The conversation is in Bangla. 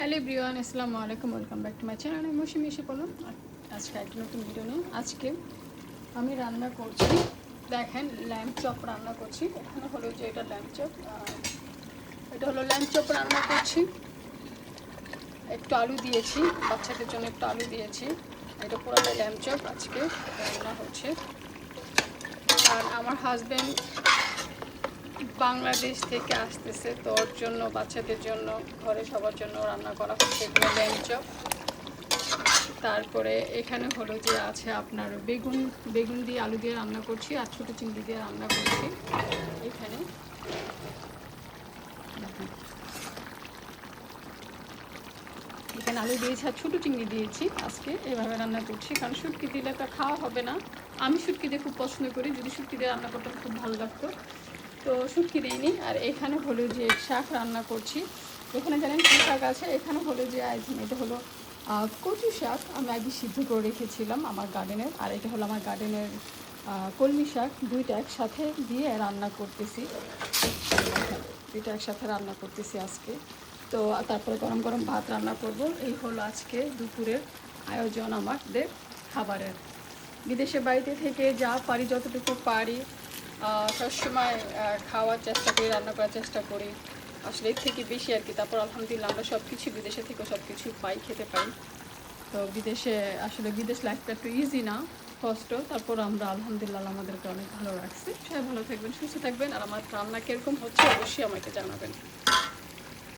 হ্যালো এভরিওয়ান, আসসালামু আলাইকুম, welcome back to my channel. আমি মৌসুমি এসে বললাম আজকে একটা নতুন ভিডিও নিয়ে। আজকে আমি রান্না করছি, দেখেন ল্যাম্ব চপ রান্না করছি। এখানে হলো যে এটা ল্যাম্ব চপ, এটা হলো ল্যাম্ব চপ রান্না করছি। একটু আলু দিয়েছি, বাচ্চাদের জন্য একটু আলু দিয়েছি। এটা পুরোটাই ল্যাম্ব চপ আজকে রান্না হচ্ছে। আর আমার হাজব্যান্ড বাংলাদেশ থেকে আসতেছে, তো ওর জন্য, বাচ্চাদের জন্য, ঘরে সবার জন্য রান্না করা হচ্ছে এগুলো ল্যাম্ব চপ। তারপরে এখানে হলো যে আছে আপনার বেগুন দিয়ে আলু দিয়ে রান্না করছি, আর ছোটো চিংড়ি দিয়ে রান্না করছি। এখানে আলু দিয়েছি আর ছোটো চিংড়ি দিয়েছি। আজকে এভাবে রান্না করছি, কারণ শুটকি দিলে তো খাওয়া হবে না। আমি শুটকি দিয়ে খুব পছন্দ করি, যদি শুটকি দিয়ে রান্না করতাম খুব ভালো লাগতো, তো শুটকি দিইনি। আর এখানে হলো যে শাক রান্না করছি। এখানে জানেন কী শাক আছে, এখানে হলো যে এটা হলো কচু শাক। আমি আগে সিদ্ধ করে রেখেছিলাম আমার গার্ডেনের, আর এটা হলো আমার গার্ডেনের কলমি শাক। দুইটা একসাথে দিয়ে রান্না করতেছি, দুইটা একসাথে রান্না করতেছি আজকে। তো তারপরে গরম গরম ভাত রান্না করব। এই হলো আজকে দুপুরের আয়োজন আমাদের খাবারের। বিদেশে বাড়িতে থেকে যা পারি, যতটুকু পারি সবসময় খাওয়ার চেষ্টা করি, রান্না করার চেষ্টা করি। আসলে এর থেকে বেশি আর কি। তারপর আলহামদুলিল্লাহ আমরা সব কিছু বিদেশে থেকে সব কিছু পাই, খেতে পাই। তো বিদেশে আসলে বিদেশ লাইফটা একটু ইজি না, কষ্ট। তারপর আমরা আলহামদুলিল্লাহ আমাদেরকে অনেক ভালো রাখছি। সবাই ভালো থাকবেন, সুস্থ থাকবেন। আর আমার রান্না কীরকম হচ্ছে অবশ্যই আমাকে জানাবেন।